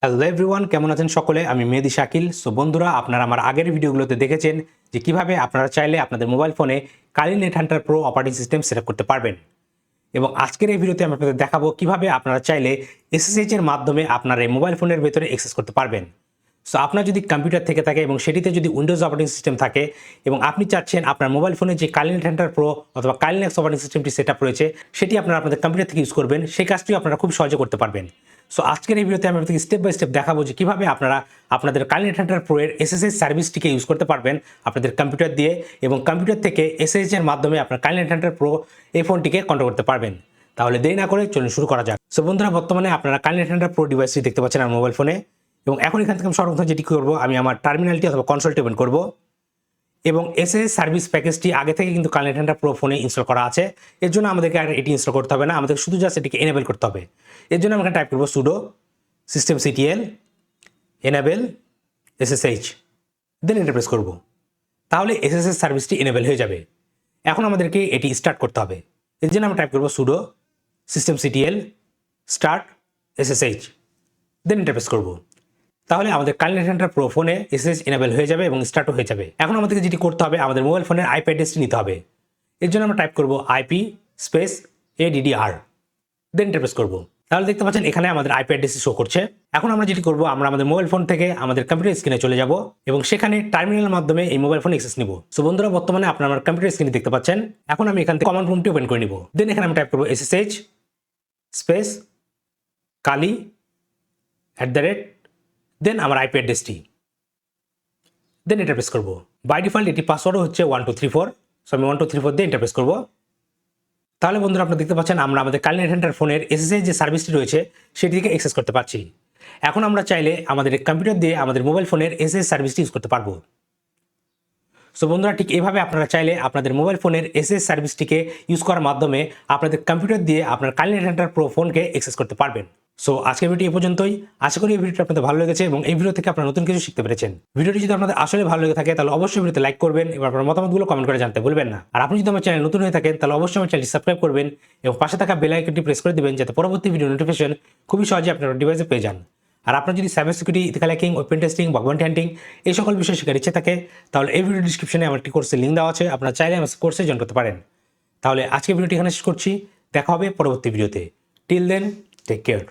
Hello everyone, কেমন আছেন সকলে? আমি মেহেদি শাকিল। সো বন্ধুরা, আপনারা আমার আগের ভিডিওগুলোতে দেখেছেন যে কিভাবে আপনারা চাইলে আপনাদের মোবাইল ফোনে Kali net Hunter pro operating system set up করতে পারবেন। এবং আজকের এই ভিডিওতে আমি আপনাদের দেখাবো কিভাবে আপনারা চাইলে এসএসএইচ এর মাধ্যমে আপনার এই মোবাইল ফোনের ভেতরে অ্যাক্সেস করতে পারবেন। সো আপনার যদি কম্পিউটার থেকে থাকে এবং সেটিতে যদি উইন্ডোজ অপারেটিং সিস্টেম থাকে এবং আপনি চাচ্ছেন আপনার মোবাইল ফোনে যে কালি নেট হান্টার প্রো অথবা কালিনেক্স অপারেটিং সিস্টেমটি সেট আপ রয়েছে সেটি আপনারা আপনাদের কম্পিউটার থেকে ইউজ করবেন, সেই কাজটিও আপনারা খুব সহজে করতে পারবেন। সো আজকের এই ভিডিওতে আমি আপনাদেরকে স্টেপ বাই স্টেপ দেখাবো যে কিভাবে আপনারা আপনাদের কালি নেট হান্টার প্রো এর এসএসএইচ সার্ভিসটিকে ইউজ করতে পারবেন আপনাদের কম্পিউটার দিয়ে, এবং কম্পিউটার থেকে এসএসএইচ এর মাধ্যমে আপনার কালি নেট হান্টার প্রো এই ফোনটিকে কন্ট্রোল করতে পারবেন। তাহলে দেরি না করে চলুন শুরু করা যাক। সো বন্ধুরা, বর্তমানে আপনারা কালি নেট হান্টার প্রো ডিভাইসটি দেখতে পাচ্ছেন আমার মোবাইল ফোনে, এবং এখন এখান থেকে আমি সর্বপ্রথম যেটি করবো, আমি আমার টার্মিনালটি অথবা কনসোলটি ওপেন করবো এবং এসএসএইচ সার্ভিস প্যাকেজটি আগে থেকে কিন্তু কালি নেট হান্টার প্রো ফোনে ইনস্টল করা আছে। এর জন্য আমাদেরকে আর এটি ইনস্টল করতে হবে না, আমাদের শুধু জাস্ট এটিকে এনেবল করতে হবে। এর জন্য আমি এখানে টাইপ করবো sudo systemctl enable ssh, then enter press করব। তাহলে এসএসএস সার্ভিসটি এনেবল হয়ে যাবে। এখন আমাদেরকে এটি স্টার্ট করতে হবে। এর জন্য আমরা টাইপ করব sudo systemctl start ssh, then enter press করব। তাহলে আমাদের কালি নেট হান্টার প্রো ফোনে এসএসএস এনেবল হয়ে যাবে এবং স্টার্টও হয়ে যাবে। এখন আমাদেরকে যেটি করতে হবে, আমাদের মোবাইল ফোনের আইপি অ্যাড্রেসটি নিতে হবে। এর জন্য আমরা টাইপ করব IP space addr, then enter press করব। তাহলে দেখতে পাচ্ছেন এখানে আমাদের আইপি অ্যাড্রেসটি শো করছে। এখন আমরা যেটি করব, আমরা আমাদের মোবাইল ফোন থেকে আমাদের কম্পিউটার স্ক্রিনে চলে যাব এবং সেখানে টার্মিনালের মাধ্যমে এই মোবাইল ফোনে অ্যাক্সেস নিব। সো বন্ধুরা, বর্তমানে আপনারা আমার কম্পিউটার স্ক্রিনে দেখতে পাচ্ছেন। এখন আমি এখান থেকে কমান্ড প্রম্পটটি ওপেন করে নিব। দেন এখানে আমি টাইপ করব ssh স্পেস কালি দেন আমার আইপি অ্যাড্রেসটি, দেন এন্টার প্রেস করব। বাই ডিফল্ট এটি পাসওয়ার্ডও হচ্ছে 1234। সো আমি 1234 দিয়ে এন্টার প্রেস করব। তাহলে বন্ধুরা, আপনারা দেখতে পাচ্ছেন আমরা আমাদের কালি নেট হান্টার ফোনের এসএসএইচ যে সার্ভিসটি রয়েছে সেটিকে অ্যাক্সেস করতে পারছি। এখন আমরা চাইলে আমাদের কম্পিউটার দিয়ে আমাদের মোবাইল ফোনের এসএসএইচ সার্ভিসটি ইউজ করতে পারবো। সো বন্ধুরা, ঠিক এভাবে আপনারা চাইলে আপনাদের মোবাইল ফোনের এসএসএইচ সার্ভিসটিকে ইউজ করার মাধ্যমে আপনাদের কম্পিউটার দিয়ে আপনার কালি নেট হান্টার প্রো ফোনকে অ্যাক্সেস করতে পারবেন। সো আজকের ভিডিও এই পর্যন্তই। আশা করি এই ভিডিওটি আপনাদের ভালো লেগেছে এবং এই ভিডিও থেকে আপনারা নতুন কিছু শিখতে পেরেছেন। ভিডিওটি যদি আপনাদের আসলে ভালো লেগে থাকে তাহলে অবশ্যই ভিডিওতে লাইক করবেন এবং আপনার মতামতগুলো কমেন্ট করে জানতে ভুলবেন না। আর আপনি যদি আমার চ্যানেল নতুন হয়ে থাকেন তাহলে অবশ্যই আমার চ্যানেলটি সাবস্ক্রাইব করবেন এবং পাশে থাকা বেল আইকনটি প্রেস করে দিবেন যাতে পরবর্তী ভিডিও নোটিফিকেশন খুবই সহজে আপনার ডিভাইসে পেয়ে যান। আর আপনার যদি cyber security, ethical hacking, open testing, bug bounty hunting এই সকল বিষয় শেখার ইচ্ছে থাকে তাহলে এই ভিডিও ডিসক্রিপশনে আমার একটি কোর্সের লিঙ্ক দেওয়া আছে, আপনারা চাইলে আমার কোর্সে জয়েন করতে পারেন। তাহলে আজকে ভিডিওটি এখানে শেষ করছি, দেখা হবে পরবর্তী ভিডিওতে। Till then, take care.